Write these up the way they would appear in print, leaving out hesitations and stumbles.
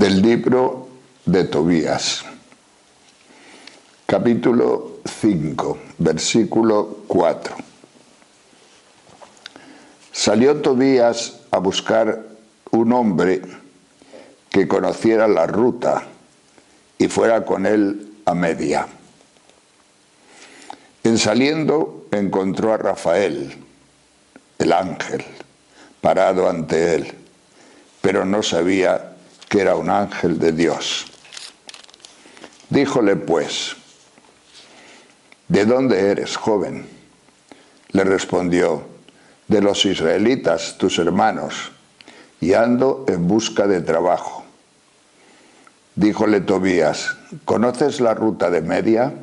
Del libro de Tobías, capítulo 5, versículo 4. Salió Tobías a buscar un hombre que conociera la ruta y fuera con él a Media. En saliendo encontró a Rafael, el ángel, parado ante él, pero no sabía que era un ángel de Dios. Díjole pues: ¿de dónde eres, joven? Le respondió: de los israelitas, tus hermanos, y ando en busca de trabajo. Díjole Tobías: ¿conoces la ruta de Media?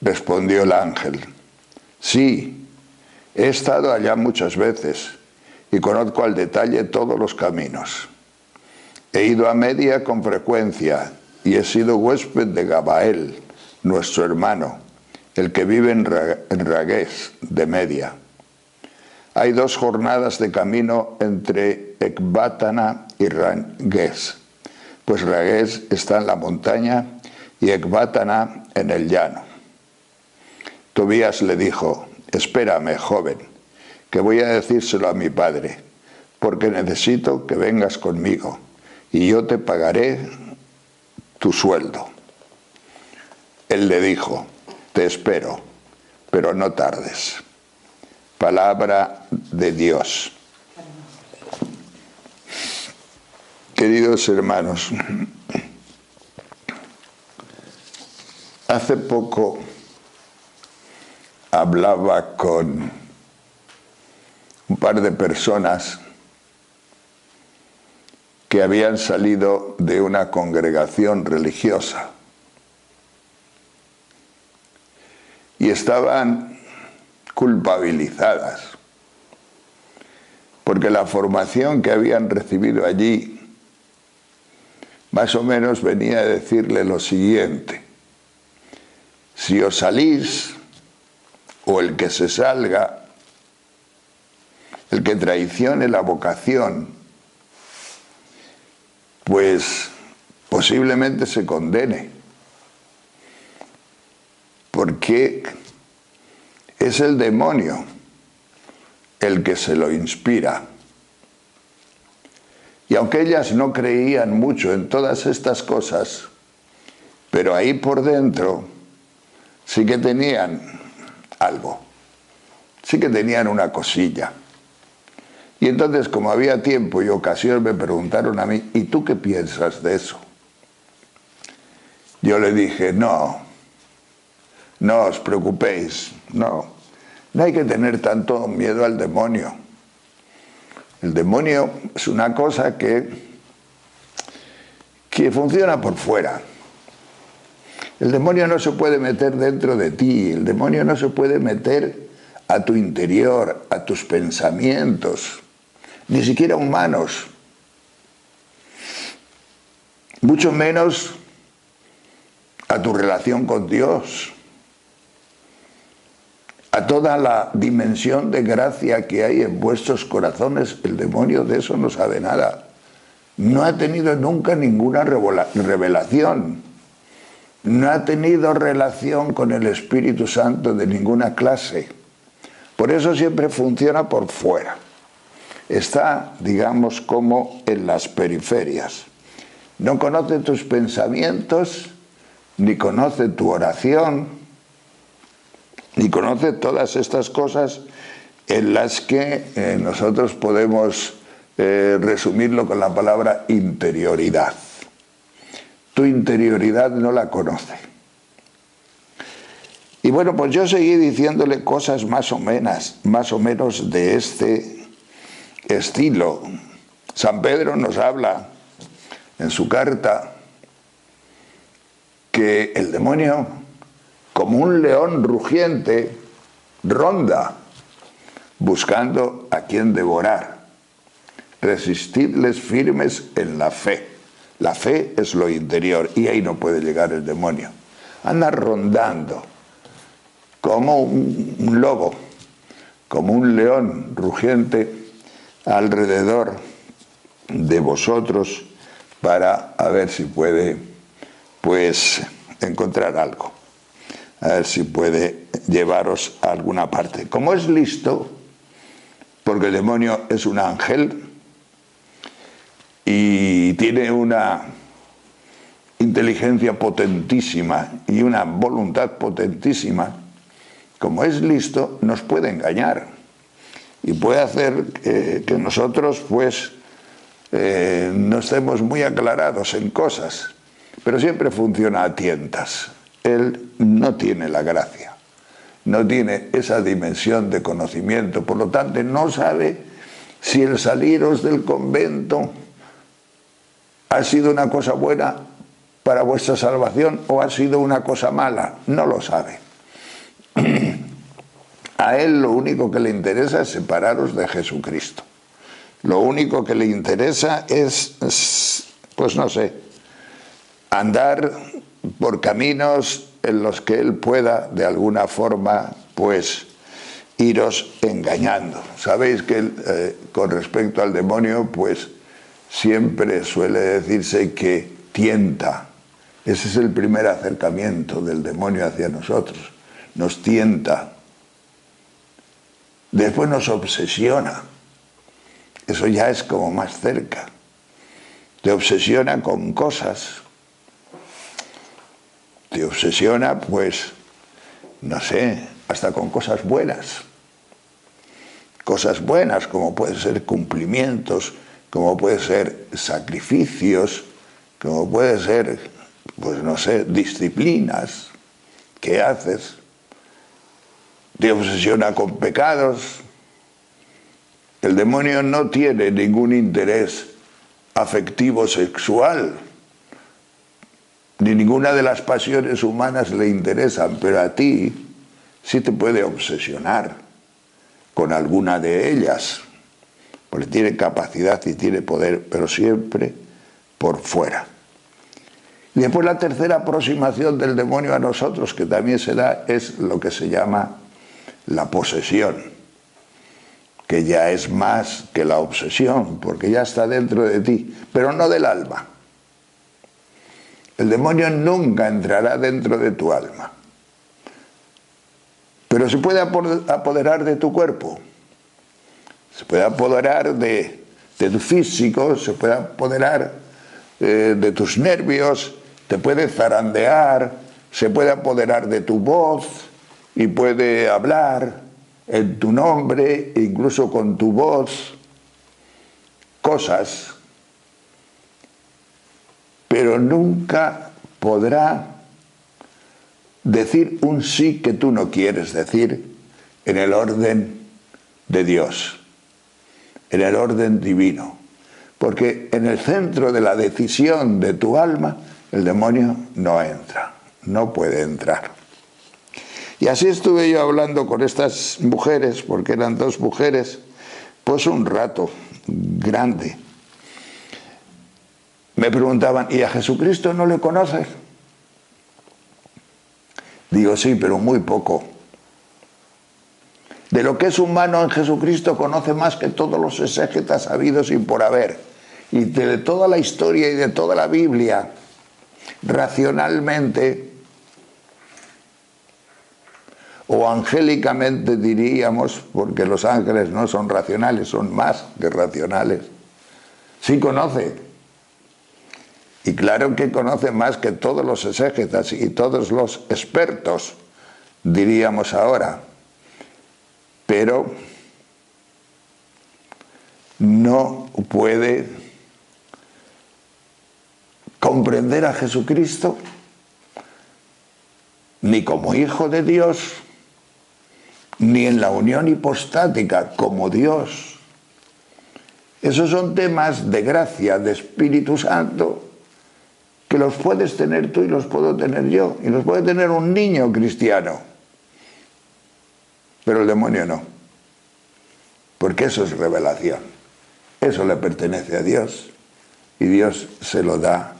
Respondió el ángel: sí, he estado allá muchas veces y conozco al detalle todos los caminos. He ido a Media con frecuencia y he sido huésped de Gabael, nuestro hermano, el que vive en Ragués de Media. Hay 2 jornadas de camino entre Ecbátana y Ragués, pues Ragués está en la montaña y Ecbátana en el llano. Tobías le dijo: espérame, joven, que voy a decírselo a mi padre, porque necesito que vengas conmigo, y yo te pagaré tu sueldo. Él le dijo: te espero, pero no tardes. Palabra de Dios. Queridos hermanos, hace poco hablaba con un par de personas que habían salido de una congregación religiosa y estaban culpabilizadas porque la formación que habían recibido allí más o menos venía a decirle lo siguiente: si os salís, o el que se salga, el que traicione la vocación, pues posiblemente se condene, porque es el demonio el que se lo inspira. Y aunque ellas no creían mucho en todas estas cosas, pero ahí por dentro sí que tenían algo, sí que tenían una cosilla. Y entonces, como había tiempo y ocasión, me preguntaron a mí: ¿y tú qué piensas de eso? Yo le dije: no os preocupéis, no hay que tener tanto miedo al demonio. El demonio es una cosa que funciona por fuera. El demonio no se puede meter dentro de ti, el demonio no se puede meter a tu interior, a tus pensamientos, ni siquiera humanos, mucho menos a tu relación con Dios, a toda la dimensión de gracia que hay en vuestros corazones. El demonio de eso no sabe nada. No ha tenido nunca ninguna revelación. No ha tenido relación con el Espíritu Santo de ninguna clase. Por eso siempre funciona por fuera. Está, digamos, como en las periferias. No conoce tus pensamientos, ni conoce tu oración, ni conoce todas estas cosas en las que nosotros podemos resumirlo con la palabra interioridad. Tu interioridad no la conoce. Y bueno, pues yo seguí diciéndole cosas más o menos de este estilo. San Pedro nos habla en su carta que el demonio, como un león rugiente, ronda buscando a quien devorar. Resistidles firmes en la fe. La fe es lo interior y ahí no puede llegar el demonio. Anda rondando como un lobo, como un león rugiente alrededor de vosotros para a ver si puede, pues, encontrar algo. A ver si puede llevaros a alguna parte. Como es listo, porque el demonio es un ángel y tiene una inteligencia potentísima y una voluntad potentísima, como es listo, nos puede engañar y puede hacer que nosotros, pues, no estemos muy aclarados en cosas, pero siempre funciona a tientas. Él no tiene la gracia, no tiene esa dimensión de conocimiento, por lo tanto no sabe si el saliros del convento ha sido una cosa buena para vuestra salvación o ha sido una cosa mala, no lo sabe. A él lo único que le interesa es separaros de Jesucristo. Lo único que le interesa es, pues no sé, andar por caminos en los que él pueda de alguna forma, pues, iros engañando. Sabéis que con respecto al demonio, pues siempre suele decirse que tienta. Ese es el primer acercamiento del demonio hacia nosotros. Nos tienta. Después nos obsesiona. Eso ya es como más cerca. Te obsesiona con cosas. Te obsesiona, pues, no sé, hasta con cosas buenas. Cosas buenas como pueden ser cumplimientos, como pueden ser sacrificios, como puede ser, pues no sé, disciplinas que haces. Te obsesiona con pecados. El demonio no tiene ningún interés afectivo sexual, ni ninguna de las pasiones humanas le interesan, pero a ti sí te puede obsesionar con alguna de ellas, porque tiene capacidad y tiene poder, pero siempre por fuera. Y después la tercera aproximación del demonio a nosotros, que también se da, es lo que se llama la posesión, que ya es más que la obsesión, porque ya está dentro de ti, pero no del alma. El demonio nunca entrará dentro de tu alma, pero se puede apoderar de tu cuerpo, se puede apoderar de tu físico, se puede apoderar de tus nervios, te puede zarandear, se puede apoderar de tu voz y puede hablar en tu nombre, incluso con tu voz, cosas, pero nunca podrá decir un sí que tú no quieres decir en el orden de Dios, en el orden divino, porque en el centro de la decisión de tu alma el demonio no entra, no puede entrar. Y así estuve yo hablando con estas mujeres, porque eran dos mujeres, pues un rato grande. Me preguntaban, ¿y a Jesucristo no le conoces? Digo, sí, pero muy poco. De lo que es humano en Jesucristo conoce más que todos los exégetas habidos y por haber. Y de toda la historia y de toda la Biblia, racionalmente o angélicamente diríamos, porque los ángeles no son racionales, son más que racionales, sí conoce. Y claro que conoce más que todos los exégetas y todos los expertos, diríamos ahora. Pero no puede comprender a Jesucristo ni como Hijo de Dios, ni en la unión hipostática como Dios. Esos son temas de gracia, de Espíritu Santo, que los puedes tener tú y los puedo tener yo, y los puede tener un niño cristiano, pero el demonio no, porque eso es revelación, eso le pertenece a Dios, y Dios se lo da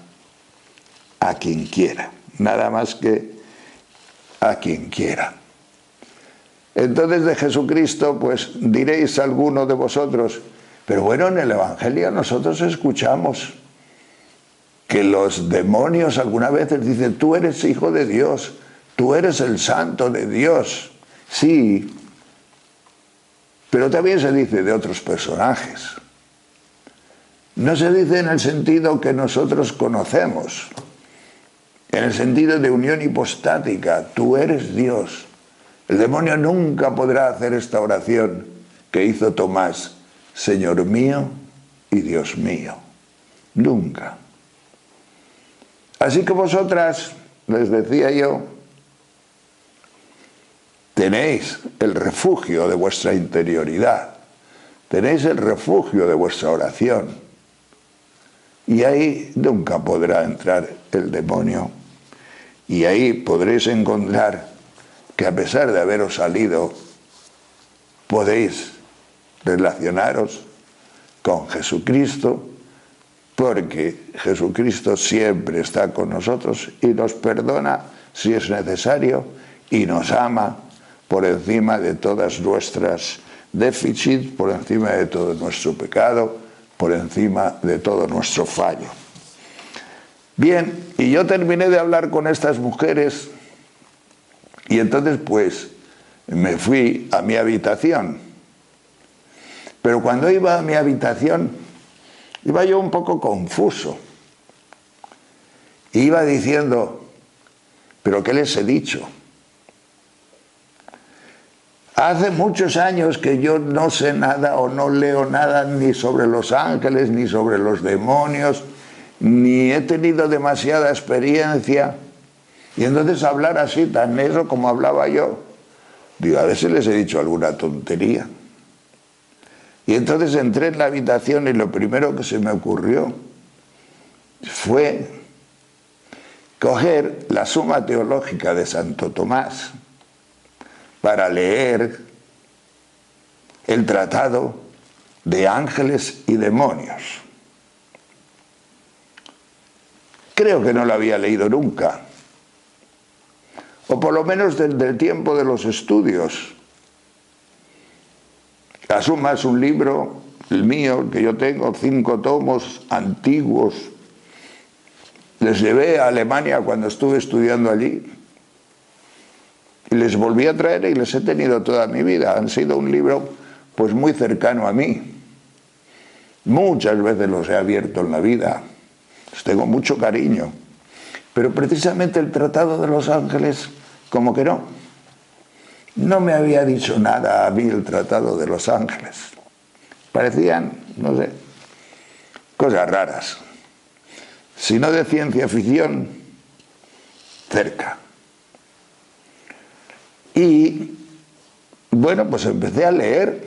a quien quiera, nada más que a quien quiera. Entonces de Jesucristo, pues diréis alguno de vosotros, pero bueno, en el Evangelio nosotros escuchamos que los demonios algunas veces dicen, tú eres hijo de Dios, tú eres el santo de Dios. Sí, pero también se dice de otros personajes. No se dice en el sentido que nosotros conocemos, en el sentido de unión hipostática, tú eres Dios. El demonio nunca podrá hacer esta oración que hizo Tomás, Señor mío y Dios mío. Nunca. Así que vosotras, les decía yo, tenéis el refugio de vuestra interioridad, tenéis el refugio de vuestra oración, y ahí nunca podrá entrar el demonio, y ahí podréis encontrar que a pesar de haberos salido, podéis relacionaros con Jesucristo, porque Jesucristo siempre está con nosotros y nos perdona si es necesario y nos ama por encima de todas nuestras déficits, por encima de todo nuestro pecado, por encima de todo nuestro fallo. Bien, y yo terminé de hablar con estas mujeres y entonces pues me fui a mi habitación. Pero cuando iba a mi habitación, iba yo un poco confuso. Iba diciendo, ¿pero qué les he dicho? Hace muchos años que yo no sé nada o no leo nada ni sobre los ángeles, ni sobre los demonios, ni he tenido demasiada experiencia. Y entonces hablar así, tan eso como hablaba yo, digo, a veces les he dicho alguna tontería. Y entonces entré en la habitación y lo primero que se me ocurrió fue coger la Suma Teológica de Santo Tomás para leer el tratado de ángeles y demonios. Creo que no lo había leído nunca, o por lo menos desde el tiempo de los estudios. La Suma es un libro, el mío, el que yo tengo, 5 tomos antiguos. Les llevé a Alemania cuando estuve estudiando allí. Y les volví a traer y les he tenido toda mi vida. Han sido un libro pues muy cercano a mí. Muchas veces los he abierto en la vida. Les tengo mucho cariño. Pero precisamente el Tratado de los Ángeles, como que no. No me había dicho nada a mí el Tratado de los Ángeles. Parecían, no sé, cosas raras. Si no de ciencia ficción, cerca. Y, bueno, pues empecé a leer,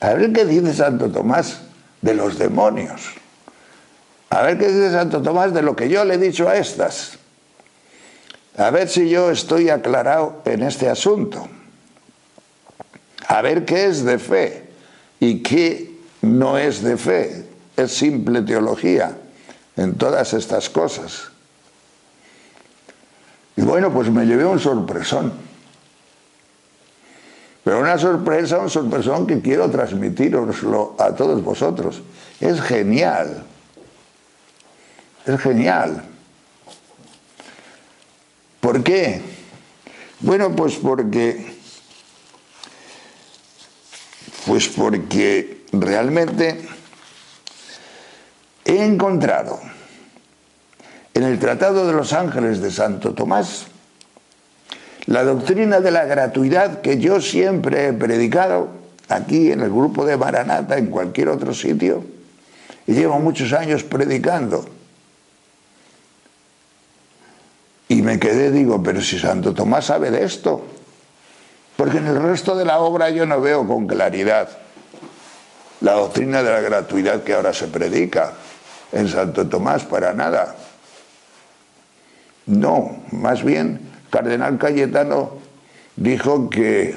a ver qué dice Santo Tomás de los demonios. A ver qué dice Santo Tomás de lo que yo le he dicho a estas. A ver si yo estoy aclarado en este asunto. A ver qué es de fe y qué no es de fe. Es simple teología en todas estas cosas. Y bueno, pues me llevé un sorpresón. Pero un sorpresón que quiero transmitiroslo a todos vosotros. Es genial. Es genial. ¿Por qué? Bueno, pues porque realmente he encontrado en el Tratado de los Ángeles de Santo Tomás la doctrina de la gratuidad que yo siempre he predicado aquí en el grupo de Maranata, en cualquier otro sitio, y llevo muchos años predicando. Y me quedé, digo, pero si Santo Tomás sabe de esto, porque en el resto de la obra yo no veo con claridad la doctrina de la gratuidad que ahora se predica en Santo Tomás, para nada. No, más bien, Cardenal Cayetano dijo que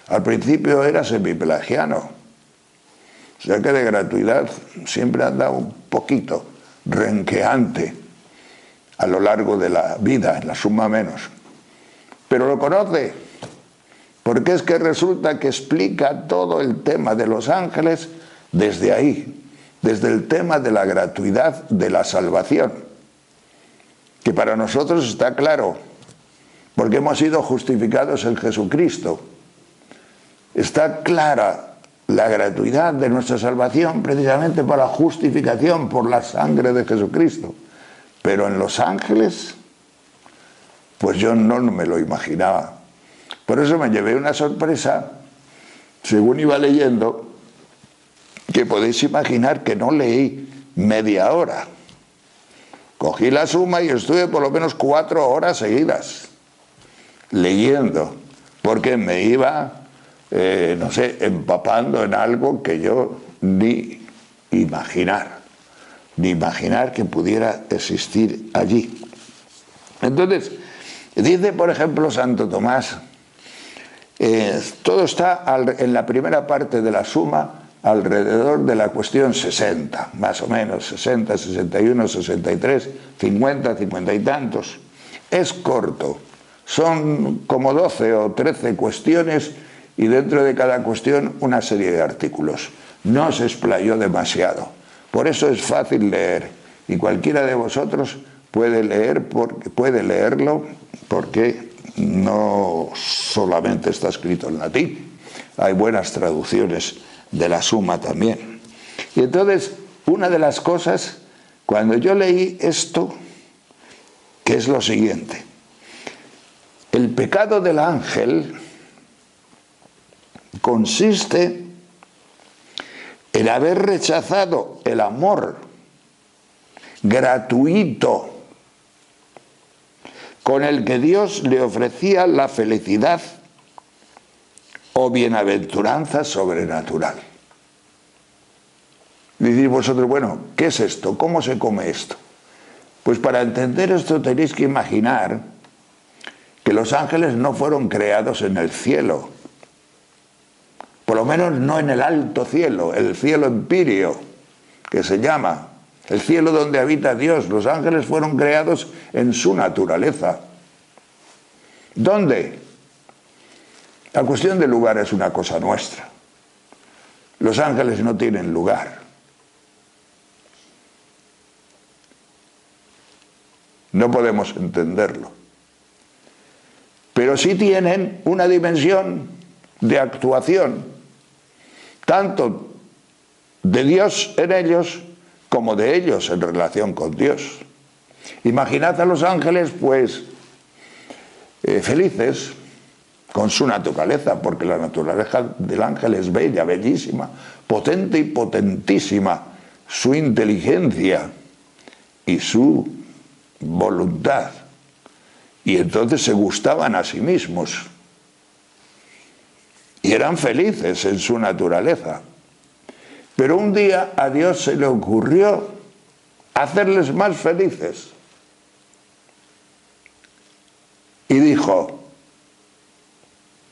al principio era semipelagiano, o sea que de gratuidad siempre anda un poquito renqueante a lo largo de la vida, en la Suma menos. Pero lo conoce, porque es que resulta que explica todo el tema de los ángeles desde ahí, desde el tema de la gratuidad de la salvación, que para nosotros está claro, porque hemos sido justificados en Jesucristo. Está clara la gratuidad de nuestra salvación precisamente por la justificación, por la sangre de Jesucristo. Pero en los ángeles, pues yo no me lo imaginaba. Por eso me llevé una sorpresa, según iba leyendo, que podéis imaginar que no leí media hora. Cogí la suma y estuve por lo menos 4 horas seguidas leyendo, porque me iba, no sé, empapando en algo que yo ni imaginar que pudiera existir allí. Entonces, dice, por ejemplo, Santo Tomás, todo está en la primera parte de la suma alrededor de la cuestión 60, más o menos, 60, 61, 63, 50, 50 y tantos. Es corto, son como 12 o 13 cuestiones y dentro de cada cuestión una serie de artículos. No se explayó demasiado, por eso es fácil leer y cualquiera de vosotros puede leerlo porque no solamente está escrito en latín, hay buenas traducciones de la suma también. Y entonces, una de las cosas, cuando yo leí esto, que es lo siguiente: el pecado del ángel consiste en haber rechazado el amor gratuito con el que Dios le ofrecía la felicidad o bienaventuranza sobrenatural. Decís vosotros, bueno, ¿qué es esto? ¿Cómo se come esto? Pues para entender esto tenéis que imaginar que los ángeles no fueron creados en el cielo, por lo menos no en el alto cielo, el cielo empíreo, que se llama, el cielo donde habita Dios. Los ángeles fueron creados en su naturaleza. ¿Dónde? La cuestión del lugar es una cosa nuestra. Los ángeles no tienen lugar. No podemos entenderlo. Pero sí tienen una dimensión de actuación, tanto de Dios en ellos como de ellos en relación con Dios. Imaginad a los ángeles, pues, felices con su naturaleza, porque la naturaleza del ángel es bella, bellísima, potente y potentísima, su inteligencia y su voluntad. Y entonces se gustaban a sí mismos y eran felices en su naturaleza. Pero un día a Dios se le ocurrió hacerles más felices y dijo,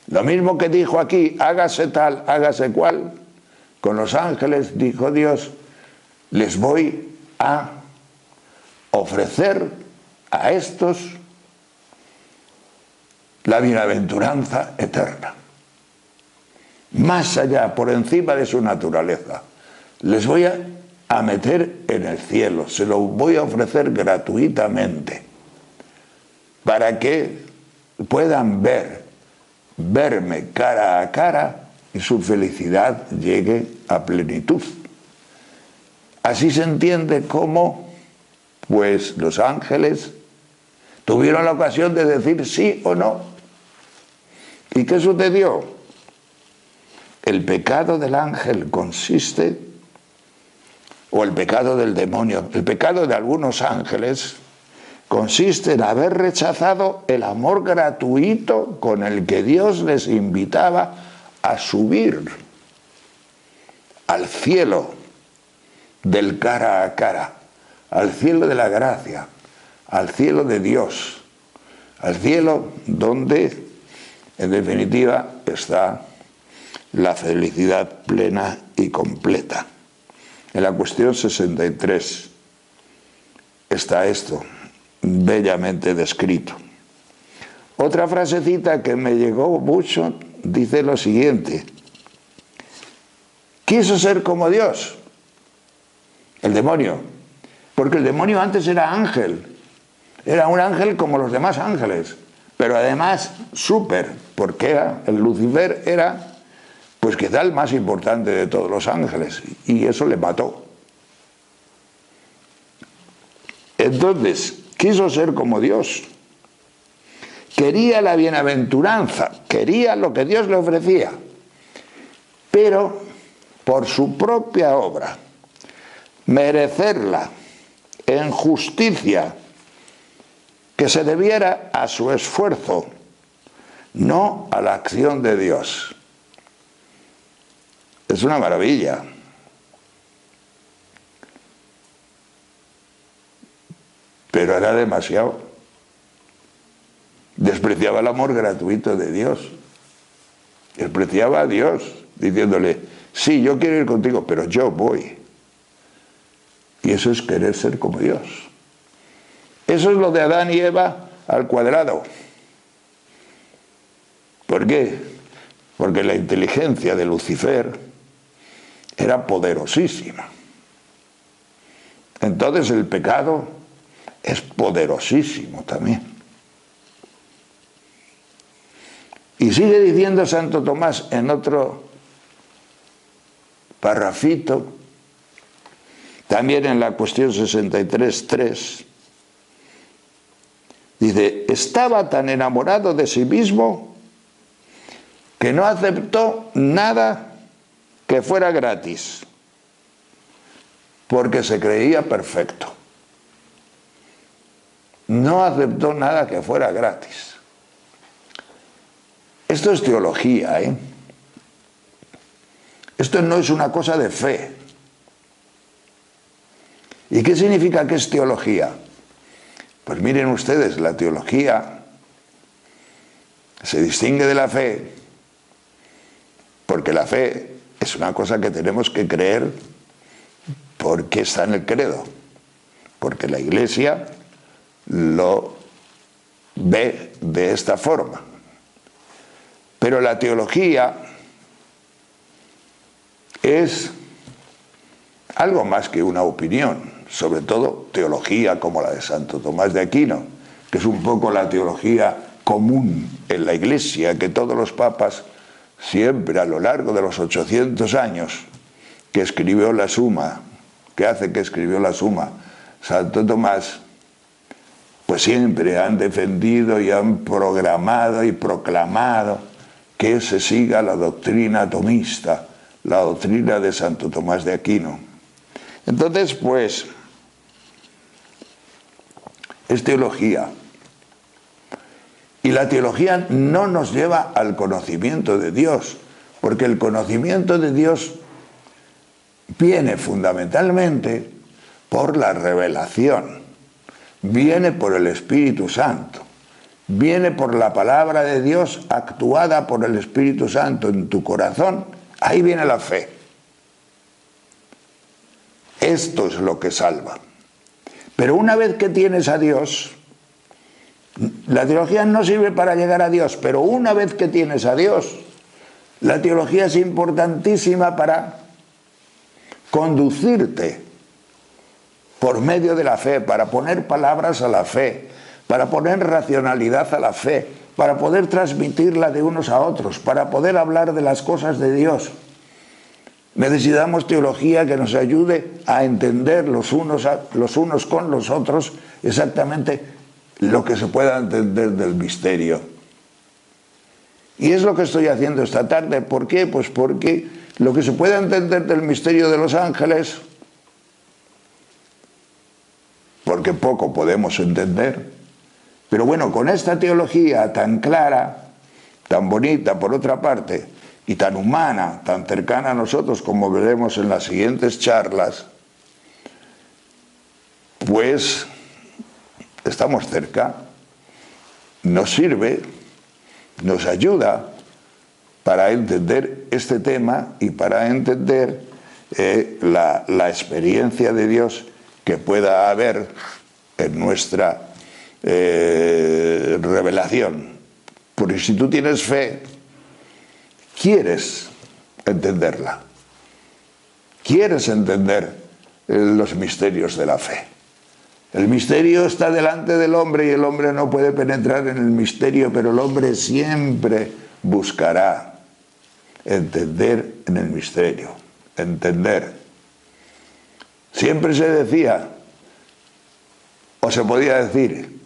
lo mismo que dijo aquí, hágase tal, hágase cual, con los ángeles, dijo Dios, les voy a ofrecer a estos la bienaventuranza eterna. Más allá, por encima de su naturaleza. Les voy a meter en el cielo, se lo voy a ofrecer gratuitamente, para que puedan verme cara a cara y su felicidad llegue a plenitud. Así se entiende cómo, pues, los ángeles tuvieron la ocasión de decir sí o no. ¿Y qué sucedió? El pecado del ángel consiste, o el pecado del demonio, el pecado de algunos ángeles consiste en haber rechazado el amor gratuito con el que Dios les invitaba a subir al cielo del cara a cara, al cielo de la gracia, al cielo de Dios, al cielo donde, en definitiva, está la felicidad plena y completa. En la cuestión 63 está esto, bellamente descrito. Otra frasecita que me llegó mucho dice lo siguiente: quiso ser como Dios, El demonio. Porque el demonio antes era ángel. Era un ángel como los demás ángeles. Pero además súper, porque el Lucifer era, pues quizá el más importante de todos los ángeles. Y eso le mató. Entonces, quiso ser como Dios. Quería la bienaventuranza, quería lo que Dios le ofrecía. Pero, por su propia obra, merecerla en justicia que se debiera a su esfuerzo, no a la acción de Dios. Es una maravilla. Pero era demasiado. Despreciaba el amor gratuito de Dios. Despreciaba a Dios, diciéndole, sí, yo quiero ir contigo, pero yo voy. Y eso es querer ser como Dios. Eso es lo de Adán y Eva al cuadrado. ¿Por qué? Porque la inteligencia de Lucifer era poderosísima. Entonces el pecado es poderosísimo también. Y sigue diciendo Santo Tomás en otro parrafito, también en la cuestión 63.3, dice, estaba tan enamorado de sí mismo que no aceptó nada que fuera gratis, porque se creía perfecto. No aceptó nada que fuera gratis. Esto es teología, ¿eh? Esto no es una cosa de fe. ¿Y qué significa que es teología? Pues miren ustedes, la teología se distingue de la fe porque la fe es una cosa que tenemos que creer porque está en el credo, porque la Iglesia lo ve de esta forma. Pero la teología es algo más que una opinión, sobre todo teología como la de Santo Tomás de Aquino, que es un poco la teología común en la Iglesia, que todos los papas siempre a lo largo de los 800 años que escribió la Suma, que hace que escribió la Suma Santo Tomás, pues siempre han defendido y han programado y proclamado que se siga la doctrina tomista, la doctrina de Santo Tomás de Aquino. Entonces, pues, es teología. Y la teología no nos lleva al conocimiento de Dios, porque el conocimiento de Dios viene fundamentalmente por la revelación, viene por el Espíritu Santo, viene por la palabra de Dios actuada por el Espíritu Santo en tu corazón. Ahí viene la fe. Esto es lo que salva. Pero una vez que tienes a Dios, la teología no sirve para llegar a Dios, pero una vez que tienes a Dios, la teología es importantísima para conducirte por medio de la fe, para poner palabras a la fe, para poner racionalidad a la fe, para poder transmitirla de unos a otros, para poder hablar de las cosas de Dios. Necesitamos teología que nos ayude a entender los unos con los otros exactamente lo que se pueda entender del misterio. Y es lo que estoy haciendo esta tarde. ¿Por qué? Pues porque lo que se pueda entender del misterio de los ángeles, porque poco podemos entender, pero bueno, con esta teología tan clara, tan bonita por otra parte, y tan humana, tan cercana a nosotros, como veremos en las siguientes charlas, pues estamos cerca, nos sirve, nos ayuda para entender este tema y para entender la experiencia de Dios que pueda haber en nuestra revelación. Porque si tú tienes fe, quieres entenderla, quieres entender los misterios de la fe. El misterio está delante del hombre y el hombre no puede penetrar en el misterio, pero el hombre siempre buscará entender en el misterio, entender. Siempre se decía, o se podía decir,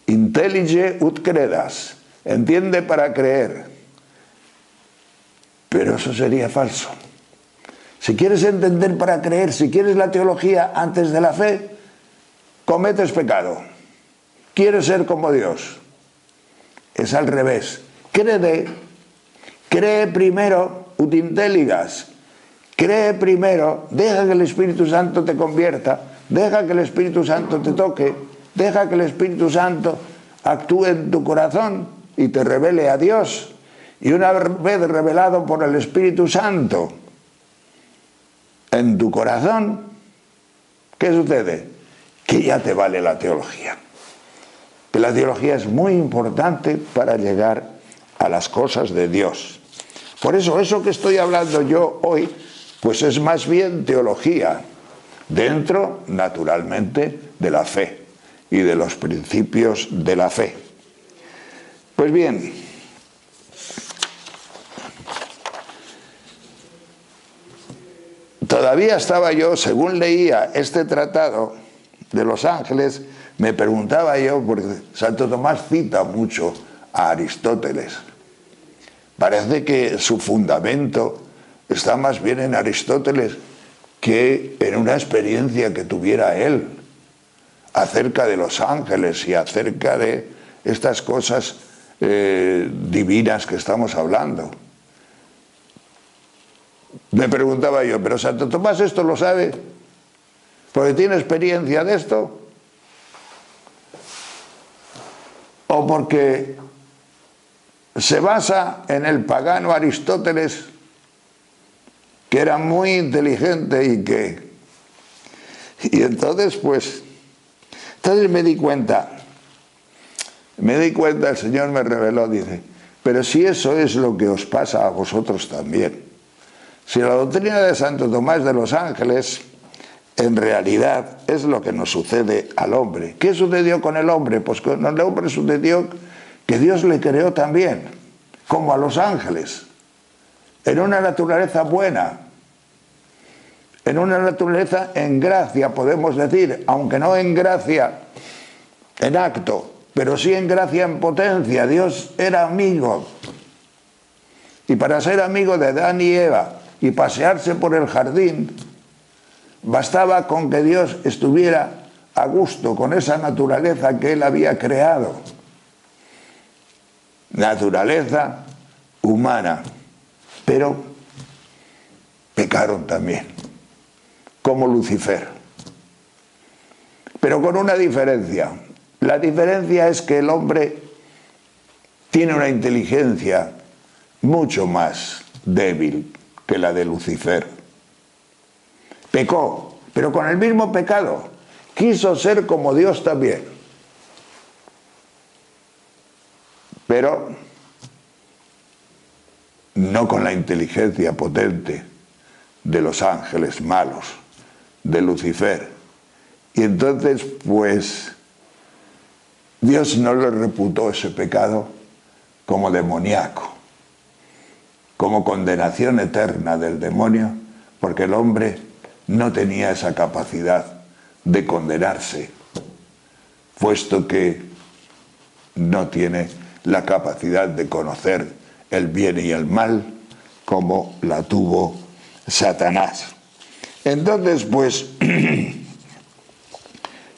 intellige ut credas, entiende para creer. Pero eso sería falso. Si quieres entender para creer, si quieres la teología antes de la fe, cometes pecado. Quieres ser como Dios. Es al revés. Cree primero, ut intelligas. Cree primero, deja que el Espíritu Santo te convierta, deja que el Espíritu Santo te toque, deja que el Espíritu Santo actúe en tu corazón y te revele a Dios. Y una vez revelado por el Espíritu Santo en tu corazón, ¿qué sucede? Que ya te vale la teología. Que la teología es muy importante para llegar a las cosas de Dios. Por eso que estoy hablando yo hoy, pues es más bien teología, dentro, naturalmente, de la fe y de los principios de la fe. Pues bien, todavía estaba yo, según leía este tratado de los ángeles, me preguntaba yo, porque Santo Tomás cita mucho a Aristóteles. Parece que su fundamento está más bien en Aristóteles que en una experiencia que tuviera él acerca de los ángeles y acerca de estas cosas divinas que estamos hablando. Me preguntaba yo, ¿pero Santo Tomás esto lo sabe? ¿Porque tiene experiencia de esto? ¿O porque se basa en el pagano Aristóteles, que era muy inteligente y entonces pues, entonces me di cuenta, el Señor me reveló, dice, pero si eso es lo que os pasa a vosotros también, si la doctrina de Santo Tomás de los ángeles en realidad es lo que nos sucede al hombre. ¿Qué sucedió con el hombre? Pues con el hombre sucedió que Dios le creó también, como a los ángeles, en una naturaleza buena, en una naturaleza en gracia, podemos decir, aunque no en gracia en acto, pero sí en gracia en potencia. Dios era amigo, y para ser amigo de Adán y Eva y pasearse por el jardín, bastaba con que Dios estuviera a gusto con esa naturaleza que Él había creado. Naturaleza humana, pero pecaron también, como Lucifer. Pero con una diferencia. La diferencia es que el hombre tiene una inteligencia mucho más débil que la de Lucifer. Pecó, pero con el mismo pecado quiso ser como Dios también. Pero no con la inteligencia potente de los ángeles malos, de Lucifer. Y entonces, pues, Dios no le reputó ese pecado como demoníaco, como condenación eterna del demonio, porque el hombre no tenía esa capacidad de condenarse, puesto que no tiene la capacidad de conocer el bien y el mal como la tuvo Satanás. Entonces, pues,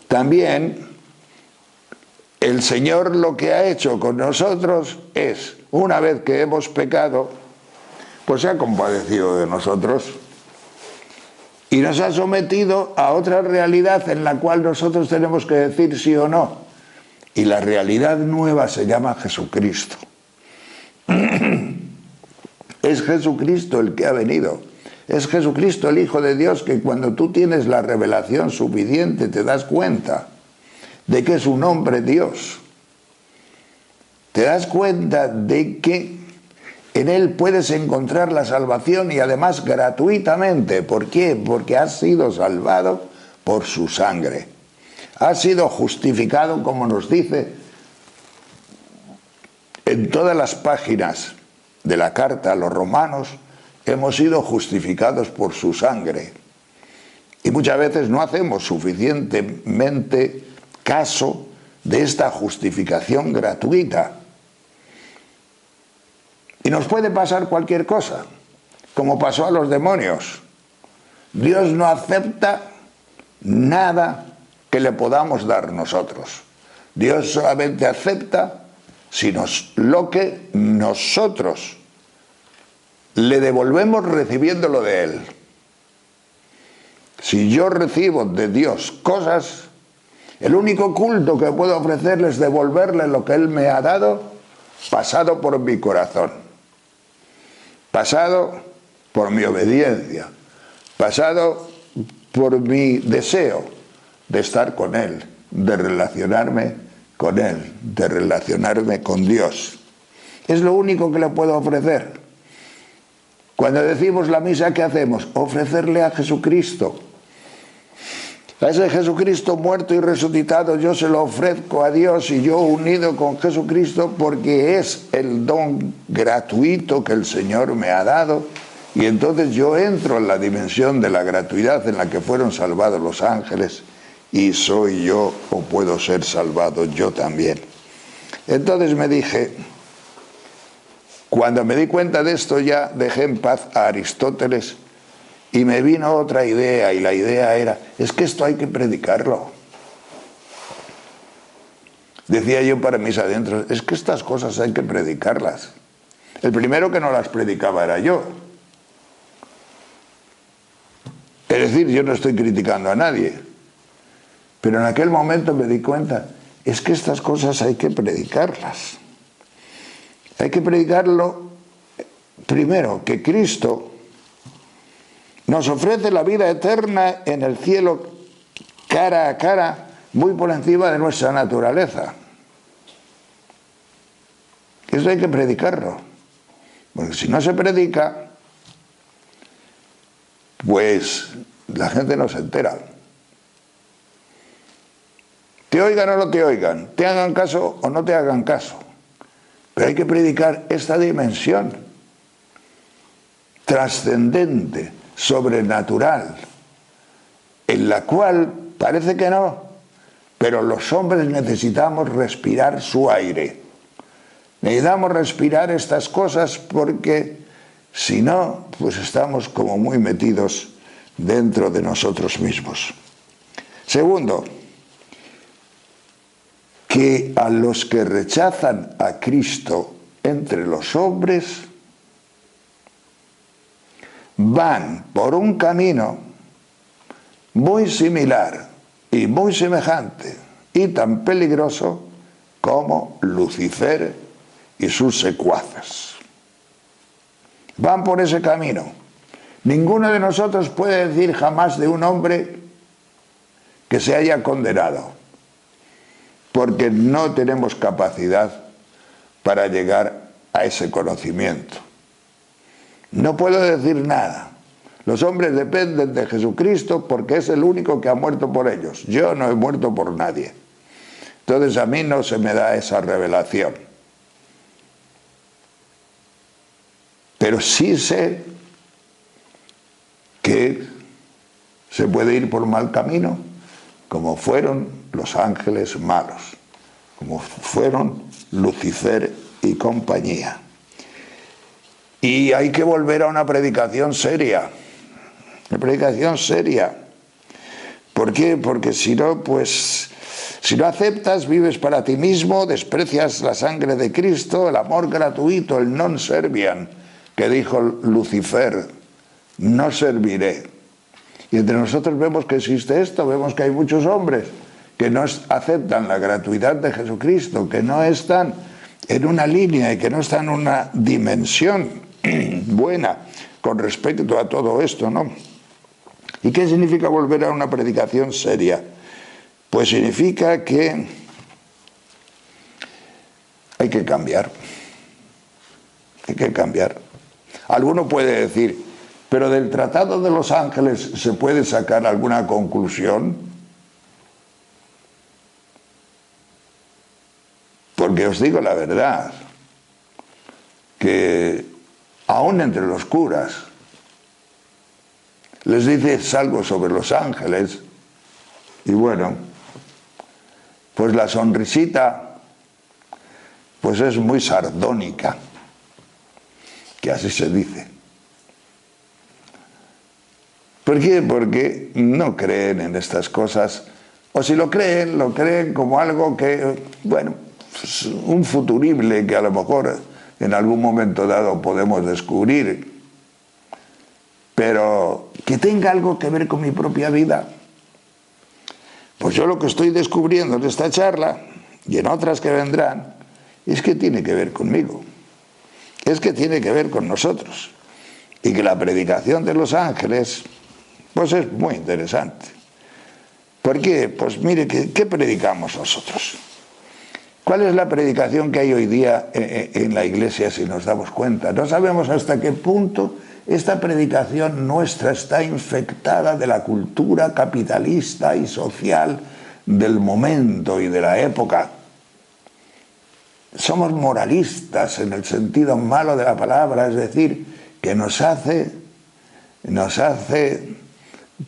también el Señor lo que ha hecho con nosotros es, una vez que hemos pecado, pues se ha compadecido de nosotros y nos ha sometido a otra realidad en la cual nosotros tenemos que decir sí o no. Y la realidad nueva se llama Jesucristo. Es Jesucristo el que ha venido. Es Jesucristo el Hijo de Dios, que cuando tú tienes la revelación suficiente te das cuenta de que es un hombre Dios. Te das cuenta de que En Él puedes encontrar la salvación y además gratuitamente. ¿Por qué? Porque has sido salvado por su sangre. Has sido justificado, como nos dice en todas las páginas de la carta a los romanos, hemos sido justificados por su sangre. Y muchas veces no hacemos suficientemente caso de esta justificación gratuita. Y nos puede pasar cualquier cosa, como pasó a los demonios. Dios no acepta nada que le podamos dar nosotros. Dios solamente acepta lo que nosotros le devolvemos recibiéndolo de Él. Si yo recibo de Dios cosas, el único culto que puedo ofrecerle es devolverle lo que Él me ha dado, pasado por mi corazón, pasado por mi obediencia, pasado por mi deseo de estar con Él, de relacionarme con Él, de relacionarme con Dios. Es lo único que le puedo ofrecer. Cuando decimos la misa, ¿qué hacemos? Ofrecerle a Jesucristo. A ese Jesucristo muerto y resucitado yo se lo ofrezco a Dios, y yo unido con Jesucristo, porque es el don gratuito que el Señor me ha dado, y entonces yo entro en la dimensión de la gratuidad en la que fueron salvados los ángeles, y soy yo, o puedo ser salvado yo también. Entonces me dije, cuando me di cuenta de esto, ya dejé en paz a Aristóteles y me vino otra idea, y la idea era, es que esto hay que predicarlo. Decía yo para mis adentros, es que estas cosas hay que predicarlas. El primero que no las predicaba era yo. Es decir, yo no estoy criticando a nadie, pero en aquel momento me di cuenta, es que estas cosas hay que predicarlas. Hay que predicarlo, primero, que Cristo nos ofrece la vida eterna en el cielo cara a cara, muy por encima de nuestra naturaleza. Eso hay que predicarlo, porque si no se predica, pues la gente no se entera. Te oigan o no te oigan, te hagan caso o no te hagan caso, pero hay que predicar esta dimensión trascendente, sobrenatural, en la cual parece que no, pero los hombres necesitamos respirar su aire. Necesitamos respirar estas cosas, porque si no, pues estamos como muy metidos dentro de nosotros mismos. Segundo, que a los que rechazan a Cristo entre los hombres van por un camino muy similar y muy semejante y tan peligroso como Lucifer y sus secuaces. Van por ese camino. Ninguno de nosotros puede decir jamás de un hombre que se haya condenado, porque no tenemos capacidad para llegar a ese conocimiento. No puedo decir nada. Los hombres dependen de Jesucristo porque es el único que ha muerto por ellos. Yo no he muerto por nadie. Entonces a mí no se me da esa revelación. Pero sí sé que se puede ir por mal camino, como fueron los ángeles malos, como fueron Lucifer y compañía. Y hay que volver a una predicación seria. Una predicación seria. ¿Por qué? Porque si no, pues, si no aceptas, vives para ti mismo, desprecias la sangre de Cristo, el amor gratuito, el non serviam, que dijo Lucifer, no serviré. Y entre nosotros vemos que existe esto, vemos que hay muchos hombres que no aceptan la gratuidad de Jesucristo, que no están en una línea y que no están en una dimensión buena con respecto a todo esto, ¿no? ¿Y qué significa volver a una predicación seria? Pues significa que hay que cambiar. Hay que cambiar. Alguno puede decir, pero del Tratado de los Ángeles se puede sacar alguna conclusión. Porque os digo la verdad, que aún entre los curas les dices algo sobre los ángeles y bueno, pues la sonrisita pues es muy sardónica, que así se dice. ¿Por qué? Porque no creen en estas cosas, o si lo creen como algo que, bueno, pues un futurible que a lo mejor en algún momento dado podemos descubrir, pero que tenga algo que ver con mi propia vida. Pues yo lo que estoy descubriendo en esta charla y en otras que vendrán es que tiene que ver conmigo, es que tiene que ver con nosotros, y que la predicación de los ángeles pues es muy interesante. ¿Por qué? Pues mire, ¿qué predicamos nosotros? ¿Cuál es la predicación que hay hoy día en la iglesia, si nos damos cuenta? No sabemos hasta qué punto esta predicación nuestra está infectada de la cultura capitalista y social del momento y de la época. Somos moralistas en el sentido malo de la palabra, es decir, que nos hace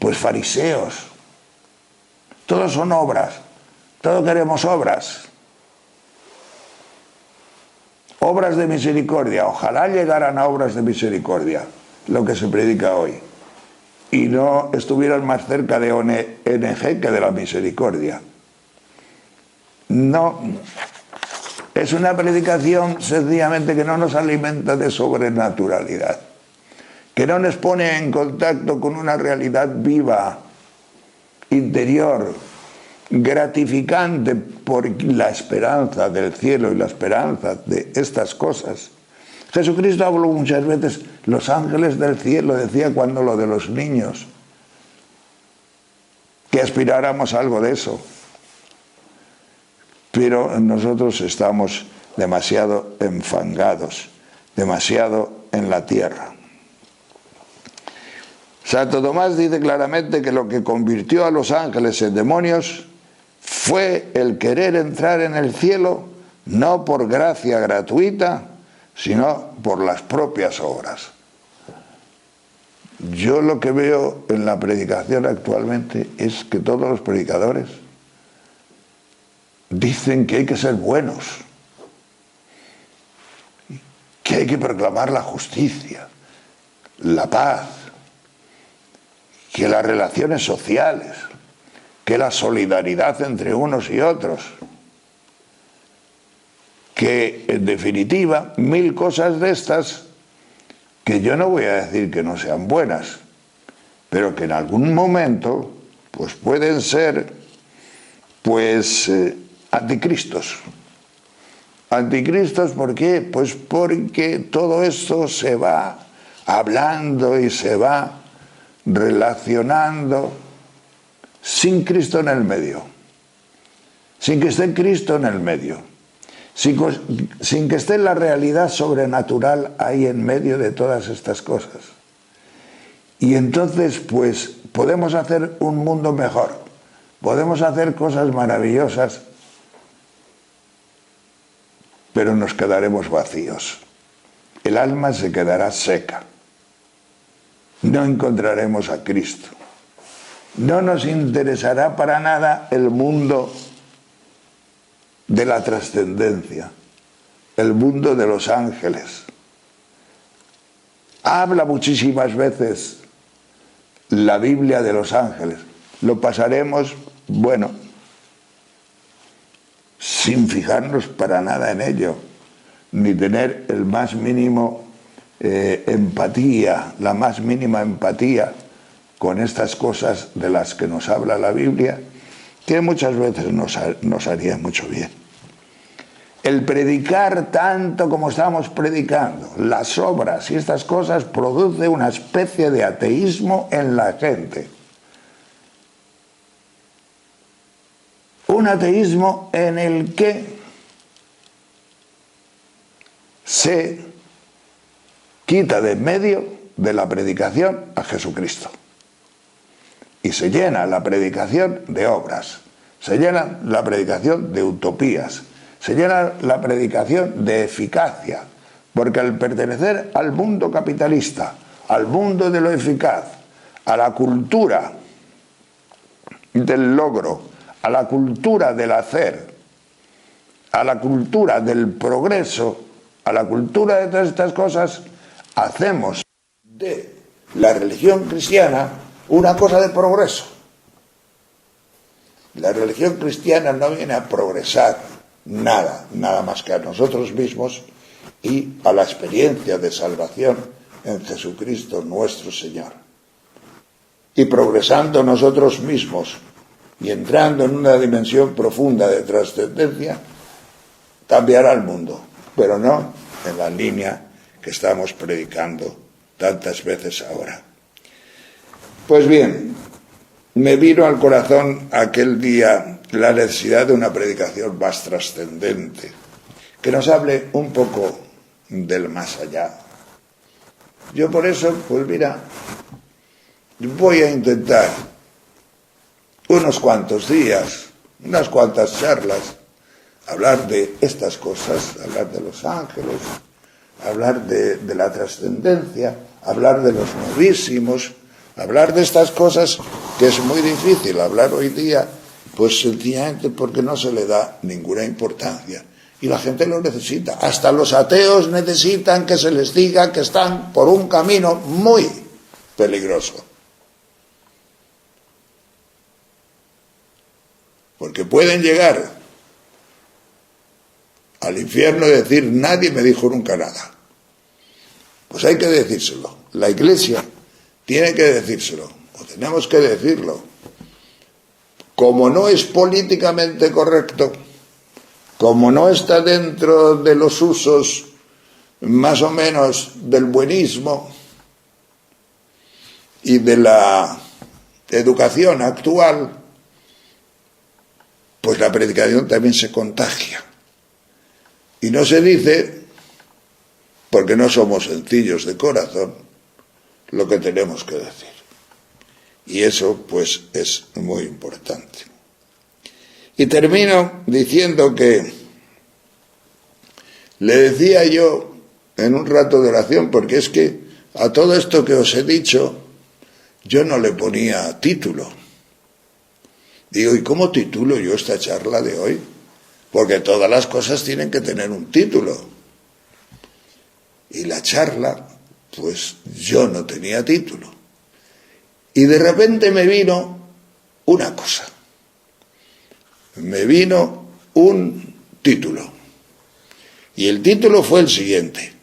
pues fariseos. Todos son obras, todos queremos obras. Obras de misericordia, ojalá llegaran a obras de misericordia, lo que se predica hoy, y no estuvieran más cerca de ONG que de la misericordia. No, es una predicación sencillamente que no nos alimenta de sobrenaturalidad, que no nos pone en contacto con una realidad viva, interior, gratificante por la esperanza del cielo y la esperanza de estas cosas. Jesucristo habló muchas veces, los ángeles del cielo, decía cuando lo de los niños, que aspiráramos a algo de eso. Pero nosotros estamos demasiado enfangados, demasiado en la tierra. Santo Tomás dice claramente que lo que convirtió a los ángeles en demonios fue el querer entrar en el cielo no por gracia gratuita, sino por las propias obras. Yo lo que veo en la predicación actualmente es que todos los predicadores dicen que hay que ser buenos, que hay que proclamar la justicia, la paz, que las relaciones sociales, que la solidaridad entre unos y otros, que en definitiva 1000 cosas de estas que yo no voy a decir que no sean buenas, pero que en algún momento pues pueden ser pues anticristos. Anticristos, ¿por qué? Pues porque todo esto se va hablando y se va relacionando sin Cristo en el medio, sin que esté Cristo en el medio, sin que esté la realidad sobrenatural ahí en medio de todas estas cosas. Y entonces pues podemos hacer un mundo mejor, podemos hacer cosas maravillosas, pero nos quedaremos vacíos, el alma se quedará seca, no encontraremos a Cristo. No nos interesará para nada el mundo de la trascendencia, el mundo de los ángeles. Habla muchísimas veces la Biblia de los ángeles. Lo pasaremos, bueno, sin fijarnos para nada en ello, ni tener el más mínimo empatía, la más mínima empatía con estas cosas de las que nos habla la Biblia, que muchas veces nos haría mucho bien. El predicar tanto como estamos predicando, las obras y estas cosas, produce una especie de ateísmo en la gente. Un ateísmo en el que se quita de en medio de la predicación a Jesucristo. Y se llena la predicación de obras, se llena la predicación de utopías, se llena la predicación de eficacia, porque al pertenecer al mundo capitalista, al mundo de lo eficaz, a la cultura del logro, a la cultura del hacer, a la cultura del progreso, a la cultura de todas estas cosas, hacemos de la religión cristiana una cosa de progreso. La religión cristiana no viene a progresar nada más que a nosotros mismos y a la experiencia de salvación en Jesucristo nuestro Señor. Y progresando nosotros mismos y entrando en una dimensión profunda de trascendencia, cambiará el mundo, pero no en la línea que estamos predicando tantas veces ahora. Pues bien, me vino al corazón aquel día la necesidad de una predicación más trascendente, que nos hable un poco del más allá. Yo por eso, pues mira, voy a intentar unos cuantos días, unas cuantas charlas, hablar de estas cosas, hablar de los ángeles, hablar de la trascendencia, hablar de los novísimos, hablar de estas cosas que es muy difícil hablar hoy día, pues sencillamente porque no se le da ninguna importancia. Y la gente lo necesita. Hasta los ateos necesitan que se les diga que están por un camino muy peligroso. Porque pueden llegar al infierno y decir, nadie me dijo nunca nada. Pues hay que decírselo. La Iglesia tiene que decírselo, o tenemos que decirlo. Como no es políticamente correcto, como no está dentro de los usos más o menos del buenismo y de la educación actual, pues la predicación también se contagia. Y no se dice, porque no somos sencillos de corazón, lo que tenemos que decir. Y eso, pues, es muy importante. Y termino diciendo que le decía yo en un rato de oración, porque es que a todo esto que os he dicho, yo no le ponía título. Digo, ¿y cómo titulo yo esta charla de hoy? Porque todas las cosas tienen que tener un título. Y la charla, pues yo no tenía título. Y de repente me vino una cosa. Me vino un título. Y el título fue el siguiente: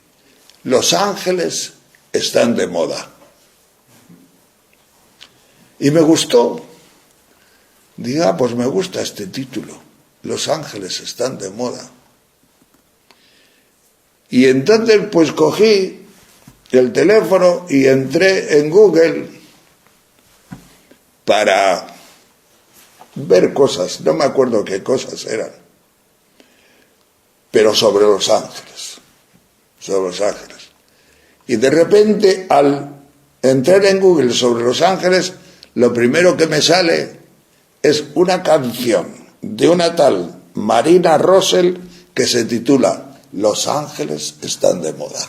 Los ángeles están de moda. Y me gustó. Diga, pues me gusta este título. Los ángeles están de moda. Y entonces pues cogí el teléfono y entré en Google para ver cosas, no me acuerdo qué cosas eran, pero sobre los ángeles, Y de repente, al entrar en Google sobre los ángeles, lo primero que me sale es una canción de una tal Marina Rosell que se titula Los ángeles están de moda.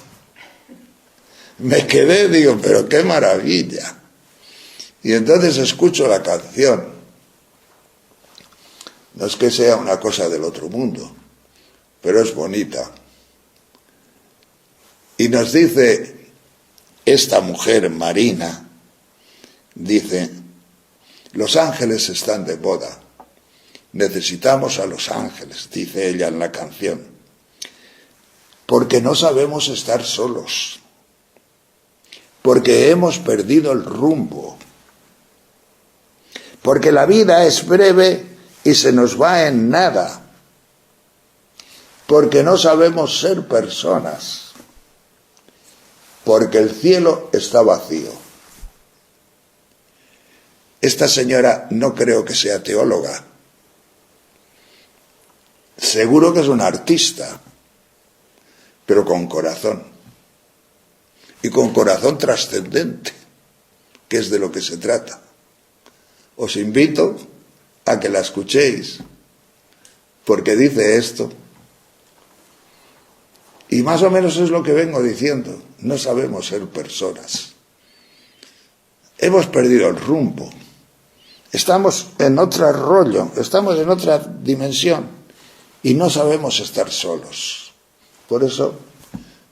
Me quedé, digo, pero qué maravilla. Y entonces escucho la canción. No es que sea una cosa del otro mundo, pero es bonita. Y nos dice esta mujer, Marina, dice, los ángeles están de moda. Necesitamos a los ángeles, dice ella en la canción, porque no sabemos estar solos, porque hemos perdido el rumbo, porque la vida es breve y se nos va en nada, porque no sabemos ser personas, porque el cielo está vacío. Esta señora no creo que sea teóloga. Seguro que es una artista, pero con corazón. y con corazón trascendente, que es de lo que se trata. Os invito a que la escuchéis, porque dice esto. Y más o menos es lo que vengo diciendo. No sabemos ser personas. Hemos perdido el rumbo. Estamos en otro rollo, estamos en otra dimensión y no sabemos estar solos. Por eso,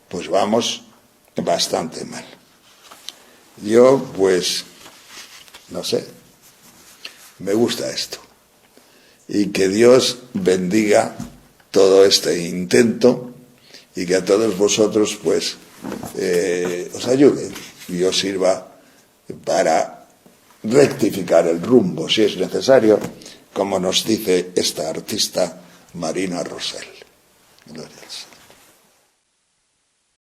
pues vamos bastante mal. Yo, pues, no sé, me gusta esto. Y que Dios bendiga todo este intento y que a todos vosotros, pues, os ayude y os sirva para rectificar el rumbo, si es necesario, como nos dice esta artista Marina Rosell. Gloria al Señor.